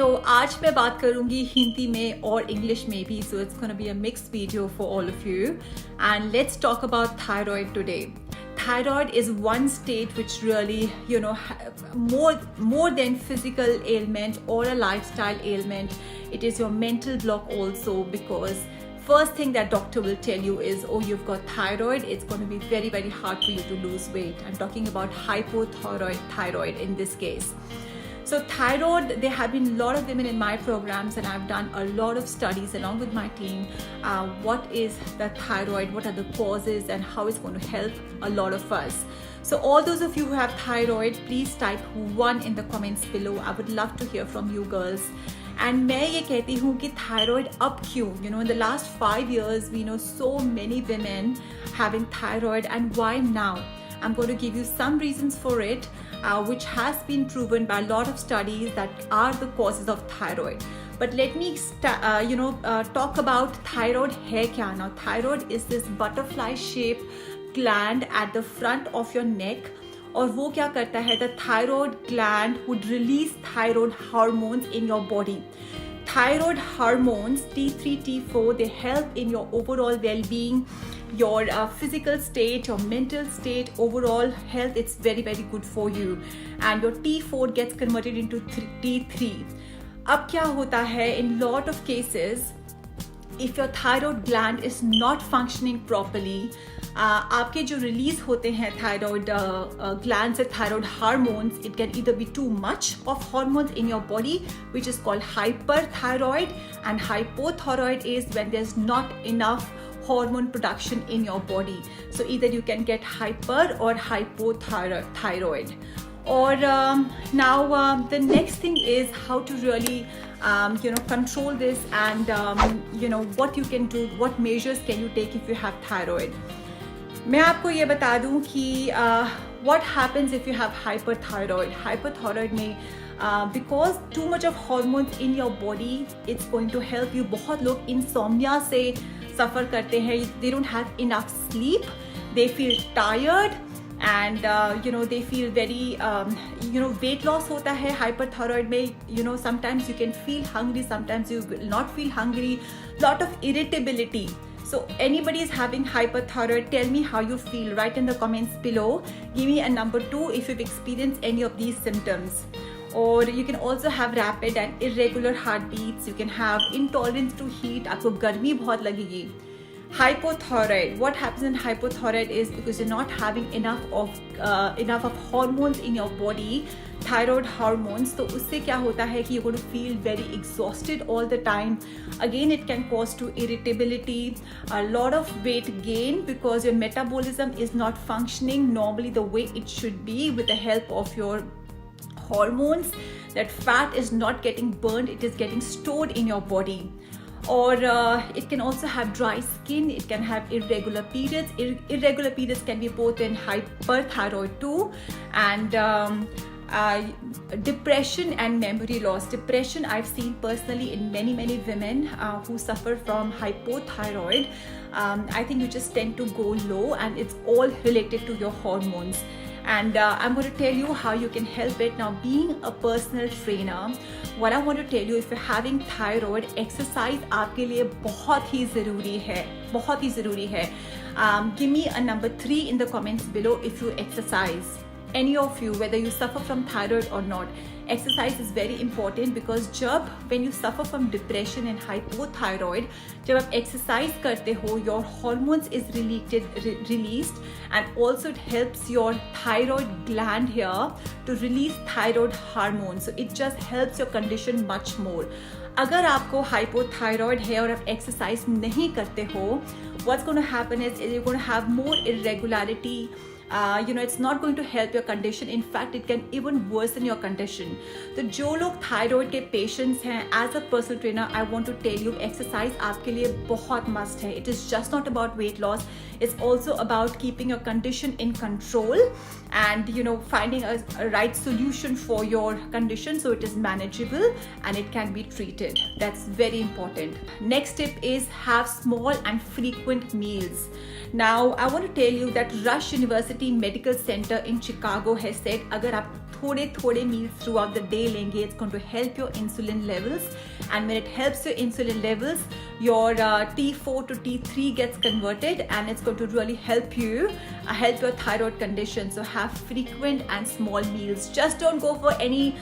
तो आज मैं बात करूंगी हिंदी में और इंग्लिश में भी, so it's gonna be a mixed video for all of you. And let's talk about thyroid today. Thyroid is one state which really, more than physical ailment or a lifestyle ailment, it is your mental block also, because first thing that doctor will tell you is, oh, you've got thyroid, it's going to be very, very hard for you to lose weight. I'm talking about hypothyroid in this case. So thyroid, there have been a lot of women in my programs, and I've done a lot of studies along with my team. What is the thyroid? What are the causes and how it's going to help a lot of us? So all those of you who have thyroid, please type 1 in the comments below. I would love to hear from you girls. And मैं ये कहती हूँ कि thyroid अब क्यों? In the last 5 years, we know so many women having thyroid, and why now? I'm going to give you some reasons for it, which has been proven by a lot of studies that are the causes of thyroid. But let me talk about thyroid hai kya. Now, thyroid is this butterfly-shaped gland at the front of your neck. और वो क्या करता है? The thyroid gland would release thyroid hormones in your body. Thyroid hormones T3, T4, they help in your overall well-being, your physical state, your mental state, overall health. It's very, very good for you. And your T4 gets converted into T3. अब क्या होता है? In lot of cases, if your thyroid gland is not functioning properly, आपके जो release होते हैं thyroid gland से thyroid hormones, it can either be too much of hormones in your body which is called hyperthyroid, and hypothyroid is when there is not enough hormone production in your body. So either you can get hyper or hypothyroid. Or now the next thing is how to really control this, and what you can do, what measures can you take if you have thyroid. मैं आपको ये बता दूं कि what happens if you have hyperthyroid. Hyperthyroid में because too much of hormones in your body, it's going to help you. बहुत लोग insomnia से सफ़र करते हैं. They don't have enough sleep, they feel tired, and they feel very weight loss होता है hyperthyroid में. Sometimes you can feel hungry, sometimes you will not feel hungry, lot of irritability. So anybody is having hyperthyroid, tell me how you feel. Write in the comments below. Give me a number 2 if you've experienced any of these symptoms. Or you can also have rapid and irregular heartbeats. You can have intolerance to heat. आपको गर्मी बहुत लगेगी. Hypothyroid. What happens in hypothyroid is because you're not having enough of hormones in your body, thyroid hormones. तो उससे क्या होता है कि you're going to feel very exhausted all the time. Again, it can cause to irritability, a lot of weight gain because your metabolism is not functioning normally the way it should be with the help of your hormones. That fat is not getting burned, it is getting stored in your body. Or it can also have dry skin, it can have irregular periods. Irregular periods can be both in hyperthyroid too, and depression and memory loss. Depression I've seen personally in many women who suffer from hypothyroid. I think you just tend to go low, and it's all related to your hormones. And I'm going to tell you how you can help it. Now, being a personal trainer, what I want to tell you, if you're having thyroid, exercise आपके लिए बहुत ही ज़रूरी है, बहुत ही ज़रूरी है. Give me a number 3 in the comments below if you exercise. Any of you, whether you suffer from thyroid or not, exercise is very important, because when you suffer from depression and hypothyroid, जब आप exercise करते हो, your hormones is released, and also it helps your thyroid gland here to release thyroid hormones. So it just helps your condition much more. अगर आपको hypothyroid है और आप exercise नहीं करते हो, what's going to happen is you're going to have more irregularity. It's not going to help your condition. In fact, it can even worsen your condition. तो जो लोग thyroid के patients हैं, as a personal trainer, I want to tell you, exercise आपके लिए बहुत must है. It is just not about weight loss. It's also about keeping your condition in control, and finding a right solution for your condition so it is manageable and it can be treated. That's very important. Next tip is have small and frequent meals. Now, I want to tell you that Rush University University Medical Center in Chicago has said अगर आप थोड़े meals throughout the day लेंगे, it's going to help your insulin levels, and when it helps your insulin levels, your T4 to T3 gets converted, and it's going to really help you help your thyroid condition. So have frequent and small meals. Just don't go for any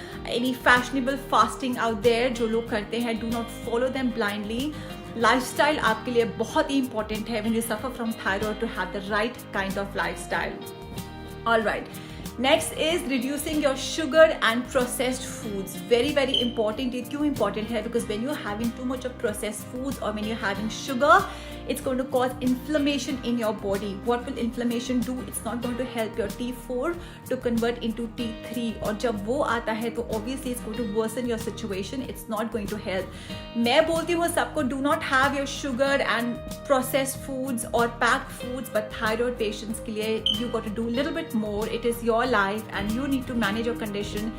fashionable fasting out there जो लोग करते हैं. Do not follow them blindly. Lifestyle आपके लिए बहुत ही important है when you suffer from thyroid to have the right kind of lifestyle. All right. Next is reducing your sugar and processed foods. Very, very important. ये क्यों important है? Because when you're having too much of processed foods or when you're having sugar, it's going to cause inflammation in your body. What will inflammation do? It's not going to help your T4 to convert into T3. और जब वो आता है तो obviously it's going to worsen your situation. It's not going to help. मैं बोलती हूँ सबको do not have your sugar and processed foods or packed foods, but thyroid patients के लिए you got to do a little bit more. It is your life and you need to manage your condition.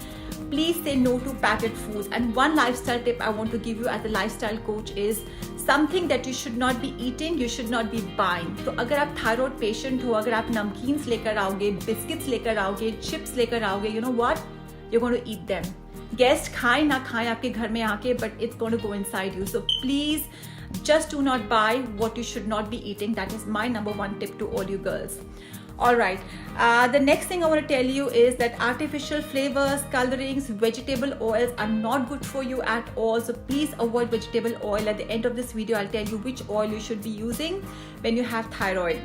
Please say no to packaged foods. And one lifestyle tip I want to give you as a lifestyle coach is something that you should not be eating, you should not be buying. तो अगर आप thyroid patient हो, अगर आप नमकीन्स लेकर आओगे, biscuits लेकर आओगे, chips लेकर आओगे, you know what? You're going to eat them. Guest खाएं ना खाएं आपके घर में आके, but it's going to go inside you. So please just do not buy what you should not be eating. That is my number one tip to all you girls. Alright, the next thing I want to tell you is that artificial flavors, colorings, vegetable oils are not good for you at all. So please avoid vegetable oil. At the end of this video, I'll tell you which oil you should be using when you have thyroid.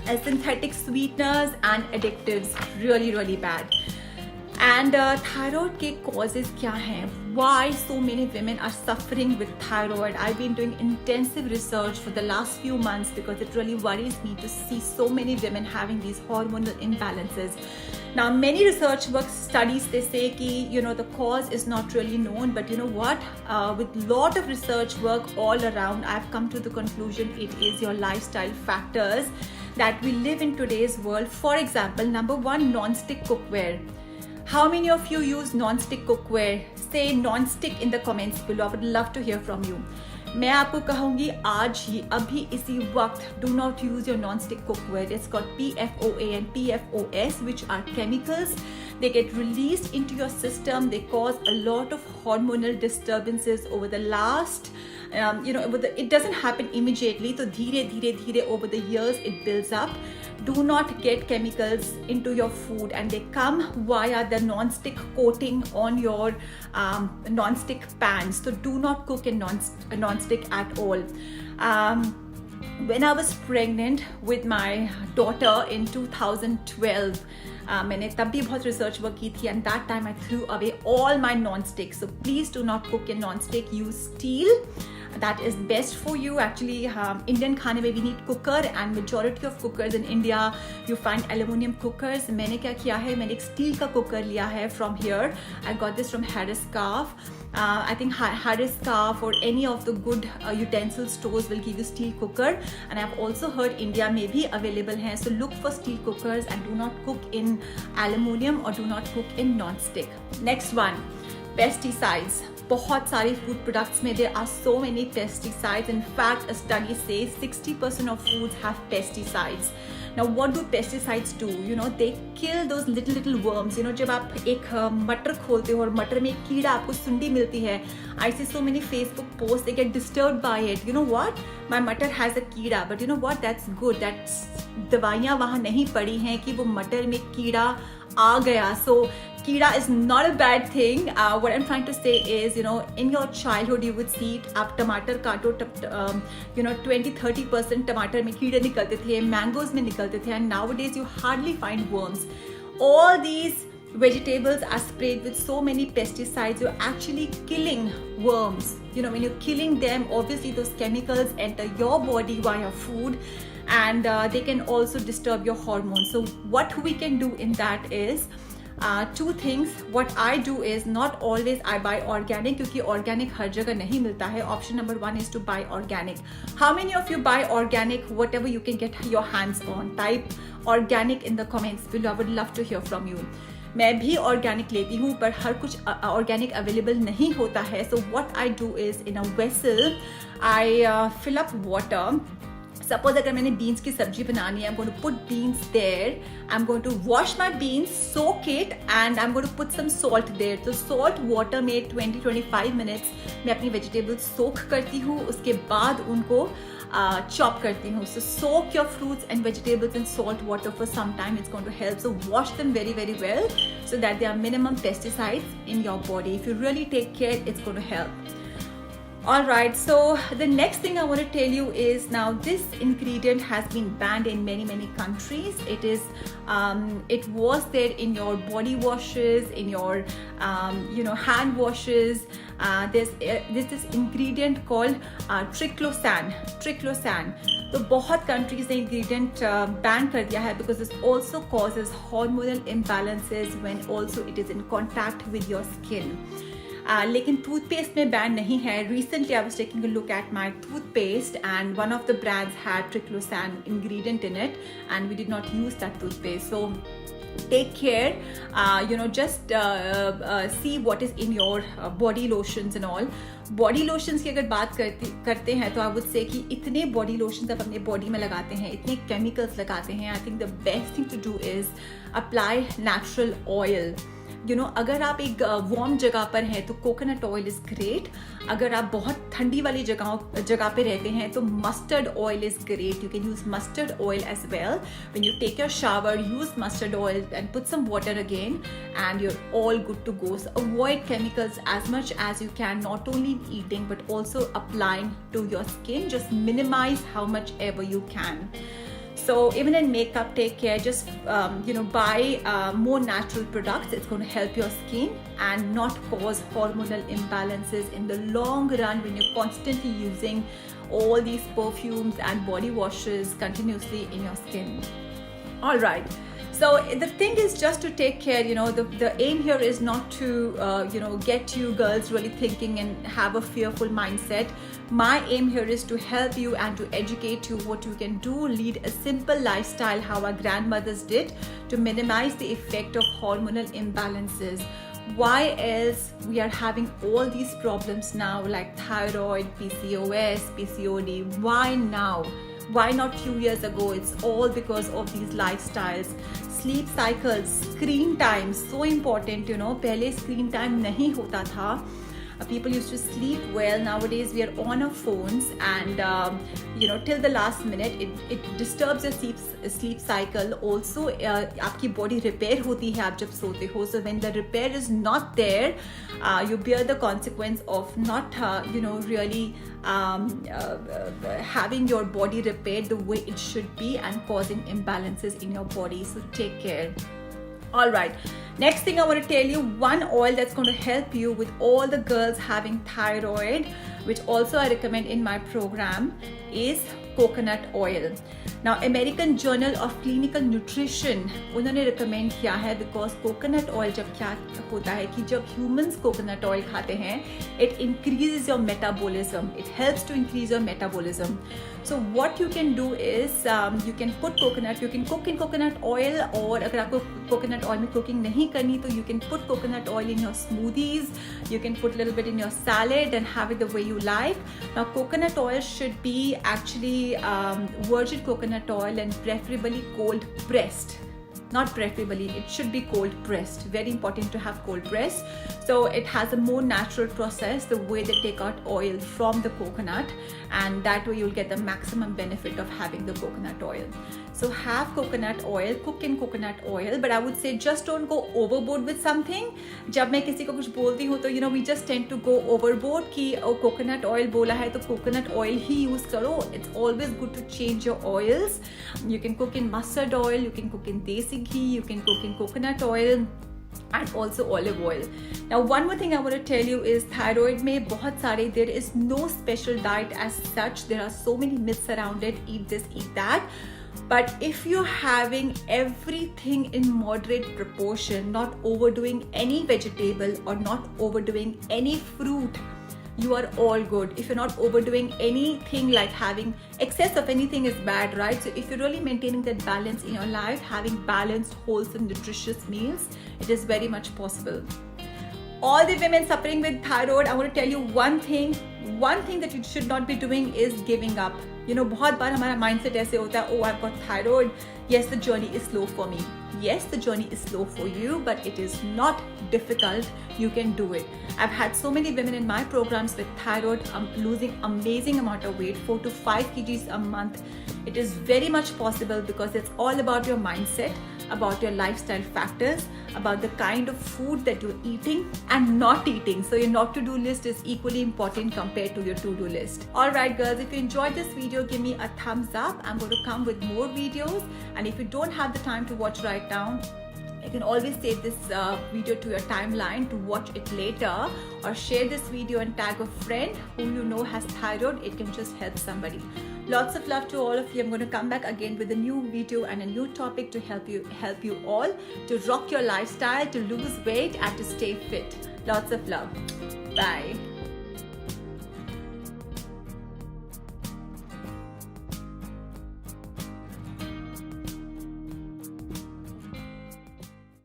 Synthetic sweeteners and additives, really, really bad. And thyroid के causes क्या हैं? Why so many women are suffering with thyroid? I've been doing intensive research for the last few months because it really worries me to see so many women having these hormonal imbalances. Now, many research work studies, they say कि, you know, the cause is not really known, but you know what? With lot of research work all around, I've come to the conclusion it is your lifestyle factors that we live in today's world. For example, number one, non-stick cookware. How many of you use non-stick cookware? Say non-stick in the comments below. I would love to hear from you. मैं आपको कहूँगी आज ही अभी इसी वक्त do not use your non-stick cookware. It's called PFOA and PFOS, which are chemicals. They get released into your system. They cause a lot of hormonal disturbances over the last, it doesn't happen immediately. So धीरे over the years it builds up. Do not get chemicals into your food, and they come via the non-stick coating on your non-stick pans. So do not cook in non-stick at all. When I was pregnant with my daughter in 2012, मैंने तब भी बहुत research work की थी, and that time I threw away all my non-stick. So please do not cook in non-stick. Use steel. That is best for you. Actually, Indian खाने में we need cooker, and majority of cookers in India you find aluminium cookers. मैंने क्या किया है, मैंने एक steel का cooker लिया है from here. I got this from Harris Scarf. I think Harris Scarf or any of the good utensil stores will give you steel cooker, and I've also heard India may be available here. So look for steel cookers and do not cook in aluminium or do not cook in non-stick. Next one, pesticides. बहुत सारे food products में there are so many pesticides. In fact, a study says 60% of foods have pesticides. Now, what do pesticides do? You know, they kill those little worms. You know, जब आप एक मटर खोलते हो और मटर में एक कीड़ा आपको सुंडी मिलती है, I see so many Facebook posts, they get disturbed by it. You know what? My मटर has a कीड़ा, but you know what? That's good. That's दवाइयाँ वहाँ नहीं पड़ी हैं कि वो मटर में कीड़ा आ गया. So कीड़ा is not a bad thing. What I'm trying to say is, you know, in your childhood you would see आप टमाटर काटो, 20-30% टमाटर में कीड़े निकलते थे, मैंगोज में निकलते थे, and nowadays you hardly find worms. All these vegetables are sprayed with so many pesticides. You're actually killing worms. You know, when you're killing them, obviously those chemicals enter your body via food, and they can also disturb your hormones. So what we can do in that is two things. What I do is not always I buy organic, क्योंकि organic हर जगह नहीं मिलता है. Option number one is to buy organic. How many of you buy organic? Whatever you can get your hands on. Type organic in the comments below. I would love to hear from you. मैं भी organic लेती हूँ, पर हर कुछ organic available नहीं होता है. So what I do is in a vessel I fill up water. Suppose अगर मैंने beans की सब्जी बनानी है, I'm going to put beans there. I'm going to wash my beans, soak it, and I'm going to put some salt there. तो salt water में 20-25 minutes मैं अपनी vegetables soak करती हूँ, उसके बाद उनको chop करती हूँ. So soak your fruits and vegetables in salt water for some time. It's going to help. So wash them very, very well so that there are minimum pesticides in your body. If you really take care, it's going to help. Alright, so the next thing I want to tell you is now this ingredient has been banned in many countries. It was there in your body washes, in your hand washes. There's this ingredient called triclosan. तो बहुत countries ने ingredient ban कर दिया है because this also causes hormonal imbalances when also it is in contact with your skin. लेकिन toothpaste में ban नहीं है. Recently I was taking a look at my toothpaste and one of the brands had triclosan ingredient in it and we did not use that toothpaste. So take care, just see what is in your body lotions and all. Body lotions की अगर बात करते हैं तो I would say कि इतने body lotions आप अपने बॉडी में लगाते हैं, इतने केमिकल्स लगाते हैं. I think the best thing to do is apply natural oil. अगर आप एक वार्म जगह पर हैं तो कोकोनट ऑयल इज ग्रेट. अगर आप बहुत ठंडी वाली जगह पे रहते हैं तो mustard oil is great. You can use mustard oil as well. When you take your shower, use mustard oil and put some water again and you are all good to go. So avoid chemicals as much as you can, not only in eating but also applying to your skin. Just minimize how much ever you can. So even in makeup, take care. Just buy more natural products. It's going to help your skin and not cause hormonal imbalances in the long run when you're constantly using all these perfumes and body washes continuously in your skin. All right. So the thing is just to take care. The aim here is not to get you girls really thinking and have a fearful mindset. My aim here is to help you and to educate you what you can do. Lead a simple lifestyle how our grandmothers did to minimize the effect of hormonal imbalances. Why else we are having all these problems now like thyroid, PCOS, PCOD? Why now? Why not few years ago? It's all because of these lifestyles. Sleep cycles, screen time, so important. पहले screen time नहीं होता था. People used to sleep well. Nowadays we are on our phones and till the last minute it disturbs your sleep cycle. Also आपकी body repair होती है आप जब सोते हो. So when the repair is not there, you bear the consequence of not really having your body repaired the way it should be and causing imbalances in your body. So take care. All right, next thing I want to tell you, one oil that's going to help you with all the girls having thyroid, which also I recommend in my program, is coconut oil. Now American Journal of Clinical Nutrition उन्होंने recommend किया है because coconut oil जब क्या होता है कि जब humans coconut oil खाते हैं, it increases your metabolism. It helps to increase your metabolism. So what you can do is you can cook in coconut oil, और अगर आपको coconut oil में cooking नहीं करनी तो you can put coconut oil in your smoothies. You can put a little bit in your salad and have it the way you like. Now coconut oil should be actually virgin coconut oil and preferably cold pressed. Not preferably, it should be cold pressed. Very important to have cold pressed. So it has a more natural process, the way they take out oil from the coconut, and that way you'll get the maximum benefit of having the coconut oil. So have coconut oil, cook in coconut oil, but I would say just don't go overboard with something. जब मैं किसी को कुछ बोलती हूँ तो we just tend to go overboard कि coconut oil बोला है तो coconut oil ही use करो. It's always good to change your oils. You can cook in mustard oil, you can cook in desi ghee, you can cook in coconut oil and also olive oil. Now one more thing I want to tell you is thyroid में बहुत सारे, there is no special diet as such. There are so many myths around it. Eat this, eat that. But if you're having everything in moderate proportion, not overdoing any vegetable or not overdoing any fruit, you are all good. If you're not overdoing anything, like having excess of anything is bad, right? So if you're really maintaining that balance in your life, having balanced, wholesome, nutritious meals, it is very much possible. All the women suffering with thyroid, I want to tell you one thing that you should not be doing is giving up. बहुत बार हमारा mindset ऐसे होता है, oh, I've got thyroid, yes, the journey is slow for me. Yes, the journey is slow for you, but it is not difficult. You can do it. I've had so many women in my programs with thyroid losing amazing amount of weight, 4 to 5 kgs a month. It is very much possible because it's all about your mindset, about your lifestyle factors, about the kind of food that you're eating and not eating. So your not to do list is equally important compared to your to do list. Alright girls, if you enjoyed this video, give me a thumbs up. I'm going to come with more videos, and if you don't have the time to watch right now, you can always save this video to your timeline to watch it later, or share this video and tag a friend who you know has thyroid. It can just help somebody. Lots of love to all of you. I'm going to come back again with a new video and a new topic to help you all to rock your lifestyle, to lose weight and to stay fit. Lots of love. Bye.